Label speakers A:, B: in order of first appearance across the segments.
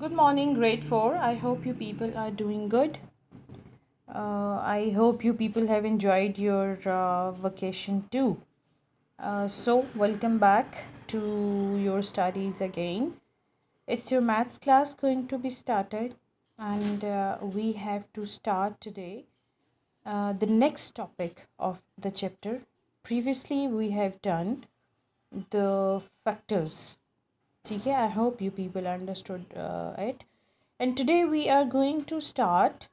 A: Good morning, grade 4. I hope you people are doing good. I hope you people have enjoyed your vacation too. Welcome back to your studies again. It's your maths class going to be started, and we have to start today the next topic of the chapter. Previously, we have done the factors. Okay, I hope you people understood it. And today we are going to start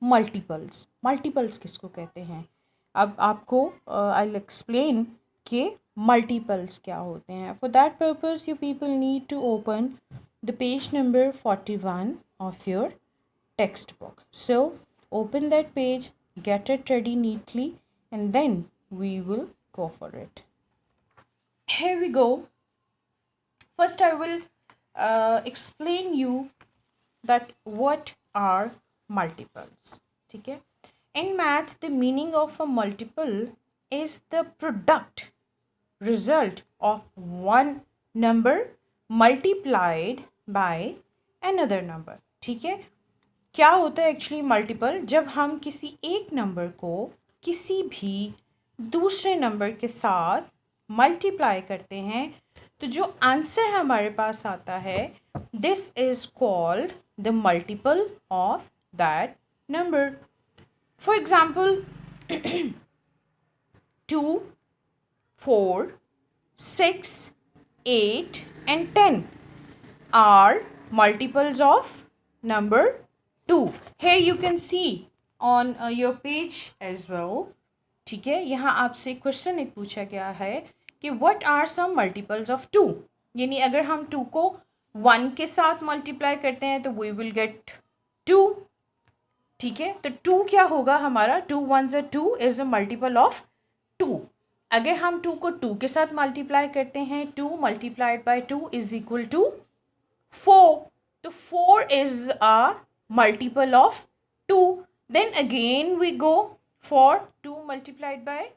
A: multiples किसको कहते हैं अब आपको I will explain कि multiples क्या होते हैं for that purpose you people need to open the page number 41 of your text book so open that page, get it ready neatly, and then we will go for it. Here we go. First I will explain you that what are multiples. ठीक है. In maths, the meaning of a multiple is the product result of one number multiplied by another number. ठीक है. क्या होता है actually multiple? जब हम किसी एक नंबर को किसी भी दूसरे नंबर के साथ मल्टीप्लाई करते हैं तो जो आंसर हमारे पास आता है this is called the multiple of that number. For example, 2, 4, 6, 8 and 10 are multiples of number 2. Here you can see on your page as well. ठीक है, यहाँ आपसे क्वेश्चन एक पूछा गया है कि what are some multiples of 2. यानी अगर हम 2 को 1 के साथ मल्टीप्लाई करते हैं तो we will get 2. ठीक है, तो 2 क्या होगा हमारा? 2 1 2 इज अ मल्टीपल ऑफ 2. अगर हम 2 को 2 के साथ मल्टीप्लाई करते हैं 2 multiplied by 2 is equal to 4. तो 4 is a multiple of 2. Then again we go for 2 multiplied by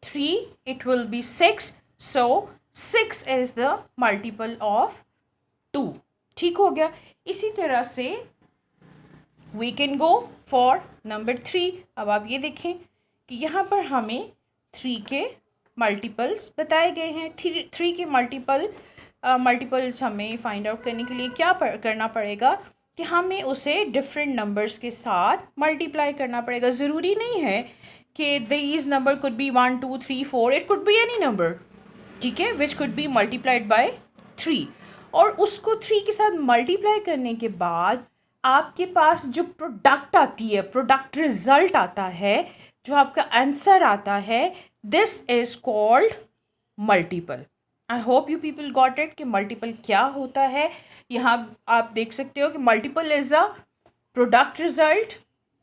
A: 3 it will be 6. So 6 is the multiple of 2. ठीक हो गया. इसी तरह से we can go for number 3. अब आप ये देखें कि यहाँ पर हमें 3 के मल्टीपल्स बताए गए हैं. 3 के मल्टीपल्स हमें फाइंड आउट करने के लिए क्या करना पड़ेगा कि हमें उसे डिफरेंट नंबर्स के साथ मल्टीप्लाई करना पड़ेगा. ज़रूरी नहीं है कि these number could be 1 2 3 4. It could be any number. ठीक है, which could be multiplied by 3. और उसको 3 के साथ मल्टीप्लाई करने के बाद आपके पास जो प्रोडक्ट आती है, प्रोडक्ट रिजल्ट आता है, जो आपका आंसर आता है, this is called multiple. I hope you people got it कि मल्टीपल क्या होता है. यहाँ आप देख सकते हो कि multiple is a product result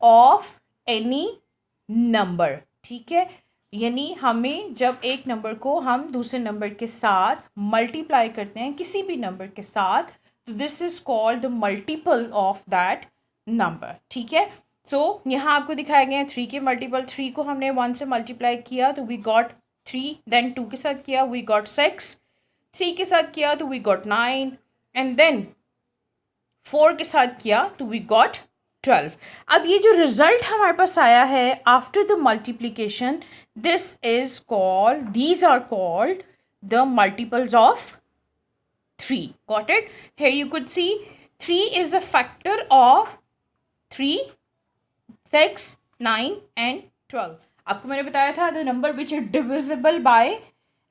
A: of any number. ठीक है, यानी हमें जब एक नंबर को हम दूसरे नंबर के साथ मल्टीप्लाई करते हैं किसी भी नंबर के साथ, this is called the multiple of that number. ठीक है, सो यहाँ आपको दिखाया गया है 3 के मल्टीपल. 3 को हमने 1 से मल्टीप्लाई किया तो वी गॉट 3. देन 2 के साथ किया वी गॉट 6. 3 के साथ किया तो वी गॉट 9. एंड देन 4 के साथ किया तो वी गॉट 12. अब ये जो रिजल्ट हमारे पास आया है after the multiplication, these are called the multiples of 3. Got it? Here you could see 3 is a factor of 3, 6, 9 and 12. आपको मैंने बताया था the number which is divisible by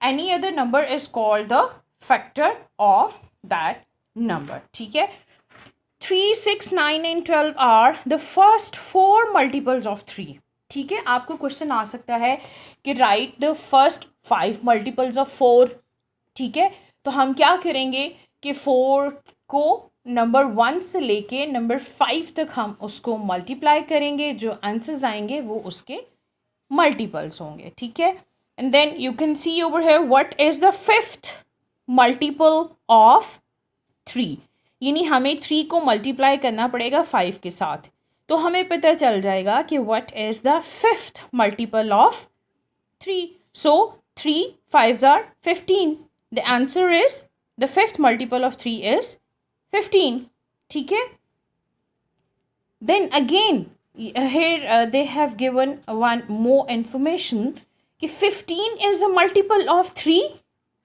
A: any other number is called the factor of that number. ठीक है, 3, 6, 9 and 12 are the first 4 multiples of 3. ठीक है, आपको question आ सकता है कि right the first 5 multiples of 4. ठीक है, तो हम क्या करेंगे कि 4 को नंबर 1 से लेके नंबर 5 तक हम उसको मल्टीप्लाई करेंगे. जो आंसर्स आएंगे वो उसके मल्टीपल्स होंगे. ठीक है, and then you can see over here what is the 5th multiple of 3. यानी हमें 3 को मल्टीप्लाई करना पड़ेगा 5 के साथ, तो हमें पता चल जाएगा कि what is the 5th multiple of 3. So 3 5s are 15. The answer is the 5th multiple of 3 is 15, ठीक है. Then again here they have given one more information कि 15 is a multiple of 3,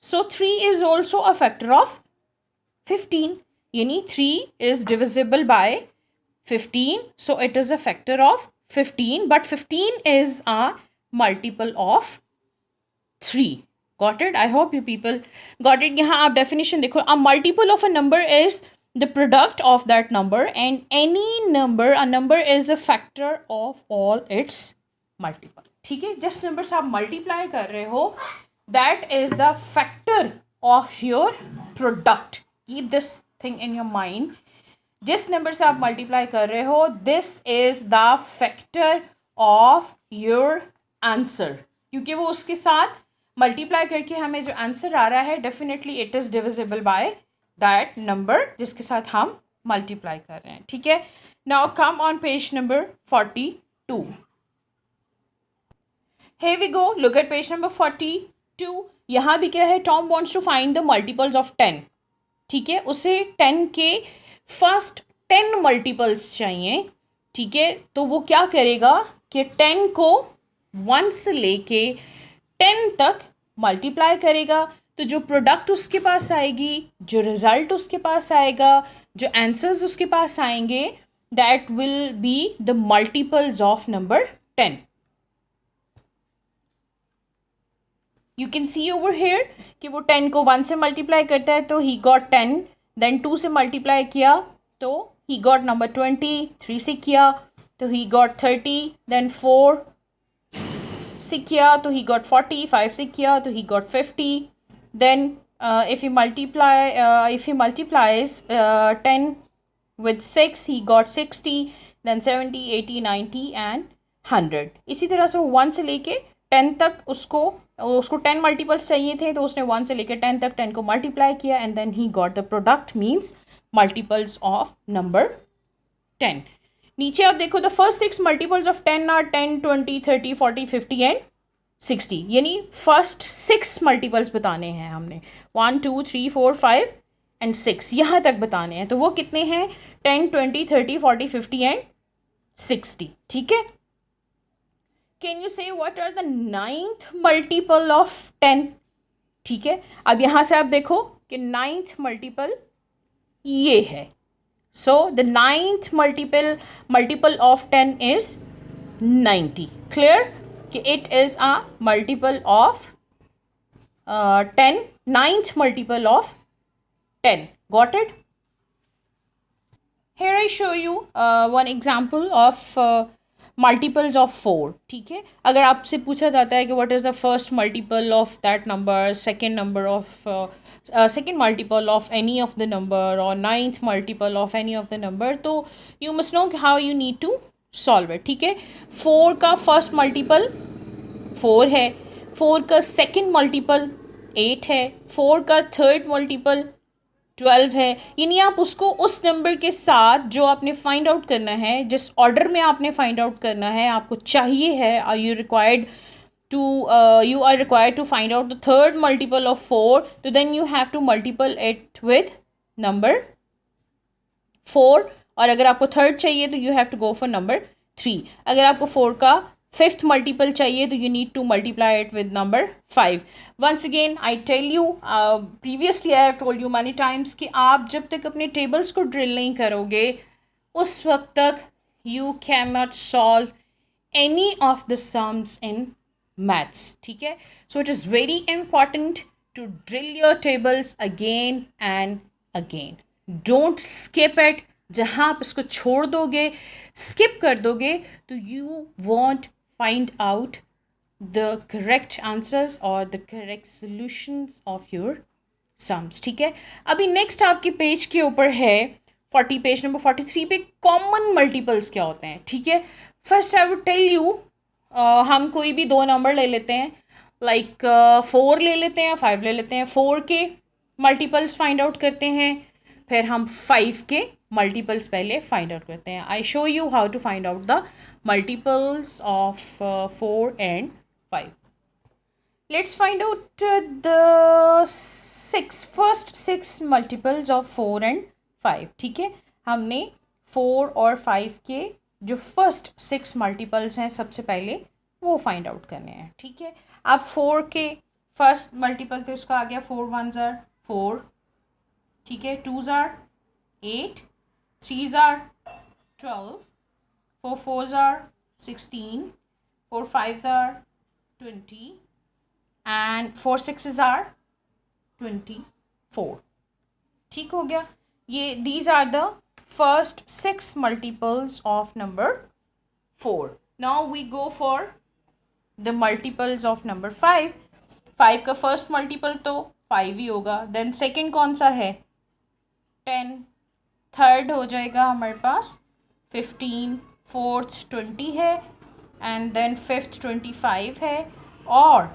A: so 3 is also a factor of 15, यानी 3 is divisible by 15, so it is a factor of 15, but 15 is a multiple of 3. Got it? I hope you people got it. यहाँ आप definition देखो, a multiple of a number is the product of that number, and any number, a number is a factor of all its multiple. ठीक है, जिस number से आप multiply कर रहे हो that is the factor of your product. Keep this thing in your mind. जिस number से आप मल्टीप्लाई कर रहे हो this is the factor of your answer, क्योंकि वो उसके साथ मल्टीप्लाई करके हमें जो आंसर आ रहा है definitely it is divisible by that number जिसके साथ हम मल्टीप्लाई कर रहे हैं. ठीक है, now come on page number 42. Here we go, look at page number 42. यहाँ भी क्या है, Tom wants to find the multiples of 10. ठीक है, उसे 10 के फर्स्ट 10 मल्टीपल्स चाहिए. ठीक है, तो वो क्या करेगा कि 10 को 1 से लेके 10 तक मल्टीप्लाई करेगा. तो जो प्रोडक्ट उसके पास आएगी, जो रिजल्ट उसके पास आएगा, जो आंसर्स उसके पास आएंगे, that will be the multiples of number 10. You can see over here कि वो 10 को 1 से मल्टीप्लाई करता है तो ही गॉट 10, देन 2 से मल्टीप्लाई किया तो ही गॉट नंबर 20, 3 से किया तो ही गॉट 30, देन 4 से किया तो ही गॉट 40, 5 से किया तो he got 50. Then if he multiplies 10 with 6 he got 60, then 70, 80, 90 and 100. इसी तरह से 1 से लेके 10 तक उसको 10 मल्टीपल्स चाहिए थे तो उसने 1 से लेके 10 तक 10 को मल्टीप्लाई किया and then he got the product means multiples of number 10. नीचे आप देखो the first 6 multiples of 10 are 10, 20, 30, 40, 50 and 60. यानी फर्स्ट 6 मल्टीपल्स बताने हैं हमने, 1, 2, 3, 4, 5 एंड 6 यहाँ तक बताने हैं. तो वो कितने हैं, 10, 20, 30, 40, 50 एंड 60. ठीक है, can you say what are the 9th multiple of 10. ठीक है, अब यहाँ से आप देखो कि 9th मल्टीपल ये है. So the 9th multiple of 10 is 90. Clear? It is a multiple of 10. 9th multiple of 10. Got it? Here I show you one example of multiples of 4. ठीक है, अगर आपसे पूछा जाता है कि what is the first multiple of that number, second number of second multiple of any of the number or 9th multiple of any of the number, तो you must know how you need to solve it. ठीक है, 4 का first multiple 4 है, 4 का second multiple 8 है, 4 का third multiple 12 है. यानी आप उसको उस नंबर के साथ जो आपने फाइंड आउट करना है, जिस ऑर्डर में आपने फाइंड आउट करना है, आपको चाहिए है, are you required you are required to find out the third multiple of 4, so then you have to multiple it with number 4. और अगर आपको थर्ड चाहिए तो you have to go for number 3. अगर आपको 4 का फिफ्थ मल्टीपल चाहिए तो you need to multiply it with number 5. Once again I tell you, previously I have told you many times कि आप जब तक अपने tables को drill नहीं करोगे उस वक्त तक you cannot solve any of the sums in maths. ठीक है, so it is very important to drill your tables again and again. Don't skip it. जहाँ आप इसको छोड़ दोगे, skip कर दोगे तो you won't find out the correct answers or the correct solutions of your sums. ठीक है, अभी नेक्स्ट आपके पेज के ऊपर है पेज नंबर 43 पे कॉमन मल्टीपल्स क्या होते हैं. ठीक है, first I would tell you, हम कोई भी दो नंबर ले लेते हैं, लाइक 4 ले लेते हैं, 5 ले लेते हैं. 4 के मल्टीपल्स फाइंड आउट करते हैं, फिर हम 5 के मल्टीपल्स पहले फाइंड आउट करते हैं. I show you how to find out the multiples of 4 and 5. Let's find out the first 6 multiples of 4 and 5। ठीक है, हमने 4 और 5 के जो फर्स्ट 6 मल्टीपल्स हैं सबसे पहले वो फाइंड आउट करने हैं। ठीक है, अब 4 के फर्स्ट मल्टीपल तो इसका आ गया 4 1s are 4, ठीक है, 2s are 8, 3s are 12, 4 4s are 16, 4 5s are 20 and 4 6s are 24। ठीक हो गया, ये these are the first 6 multiples of number 4। now we go for the multiples of number 5। 5 का फर्स्ट मल्टीपल तो 5 ही होगा, देन सेकंड कौन सा है 10, थर्ड हो जाएगा हमारे पास 15, फोर्थ 20 है एंड देन फिफ्थ 25 है, और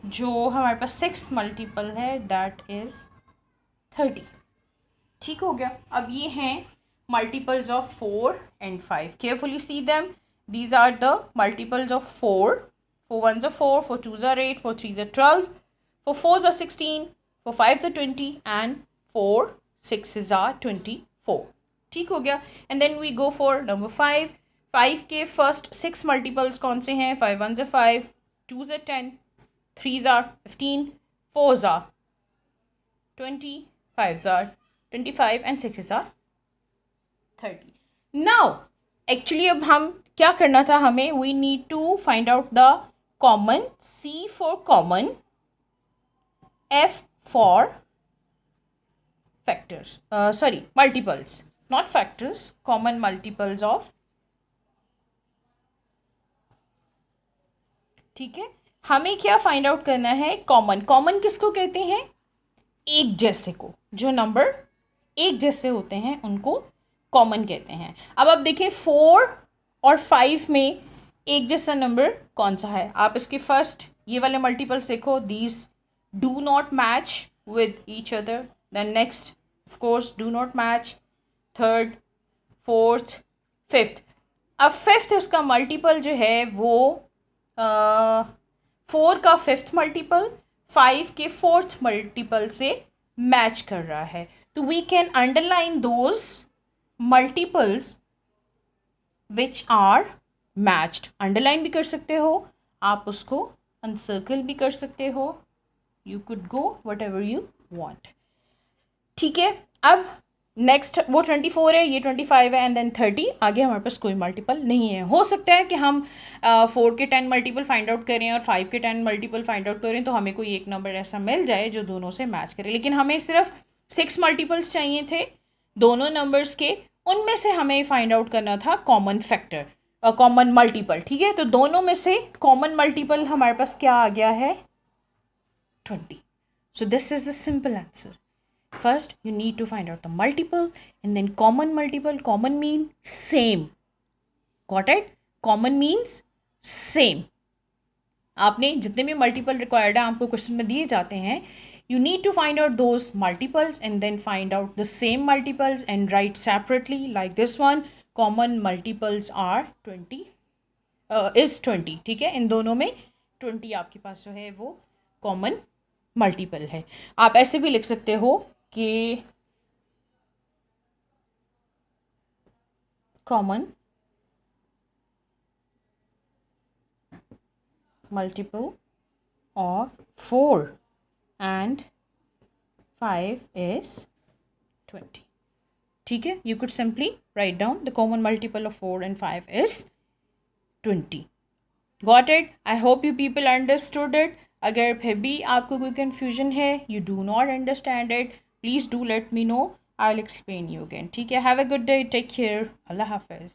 A: जो हमारे पास सिक्स मल्टीपल है दैट इज 30। ठीक हो गया, अब ये हैं multiples of 4 and 5। Carefully see them, these are the multiples of 4। 4 1s are 4, 4 2s are 8, 4 3s are 12, 4 4s are 16, 4 5s are 20 and 4 6s are 24। ठीक हो गया, and then we go for number 5। 5 के फर्स्ट 6 मल्टीपल्स कौन से हैं 5 1s are 5, 2s are 10, 3s are 15, 4s are 20, 5s are 25 and 6s are 30। Now actually अब हम क्या करना था, हमें we need to find out the common, C for common, F for factors, sorry multiples, not factors, common multiples of। ठीक है, हमें क्या फाइंड आउट करना है कॉमन। कॉमन किसको कहते हैं, एक जैसे को, जो नंबर एक जैसे होते हैं उनको कॉमन कहते हैं। अब आप देखिए 4 और 5 में एक जैसा नंबर कौन सा है, आप इसके फर्स्ट ये वाले मल्टीपल्स देखो, these do not match with each other, then next of course do not match, third, fourth, fifth. अब फिफ्थ इसका मल्टीपल जो है वो 4 का फिफ्थ मल्टीपल 5 के फोर्थ मल्टीपल से मैच कर रहा है, तो we can underline those multiples which are matched. Underline भी कर सकते हो आप, उसको अनसर्कल भी कर सकते हो, you could go what ever you want. ठीक है, अब नेक्स्ट वो 24 है, ये 25 है एंड देन 30। आगे हमारे पास कोई मल्टीपल नहीं है। हो सकता है कि हम 4 के 10 मल्टीपल फाइंड आउट करें और 5 के 10 मल्टीपल फाइंड आउट करें तो हमें कोई एक नंबर ऐसा मिल जाए जो दोनों से मैच करे, लेकिन हमें सिर्फ 6 मल्टीपल्स चाहिए थे दोनों नंबर्स के, उनमें से हमें फाइंड आउट करना था कॉमन फैक्टर, कॉमन मल्टीपल। ठीक है, तो दोनों में से कॉमन मल्टीपल हमारे पास क्या आ गया है 20। So this is the simple answer. First you need to find out the multiple and then common multiple। common mean same, got it? common means same। आपने जितने भी मल्टीपल रिक्वायर्ड है आपको क्वेश्चन में दिए जाते हैं, you need to find out those multiples and then find out the same multiples and write separately like this one। common multiples are 20 is 20। ठीक है, इन दोनों में 20 आपके पास जो है वो कॉमन मल्टीपल है। आप ऐसे भी लिख सकते हो कि common multiple of 4 and 5 is 20। ठीक है, you could simply write down the common multiple of 4 and 5 is 20। Got it? I hope you people understood it। अगर फिर भी आपको कोई confusion है, you do not understand it, please do let me know, I'll explain you again। ठीक है, have a good day, take care, Allah Hafiz।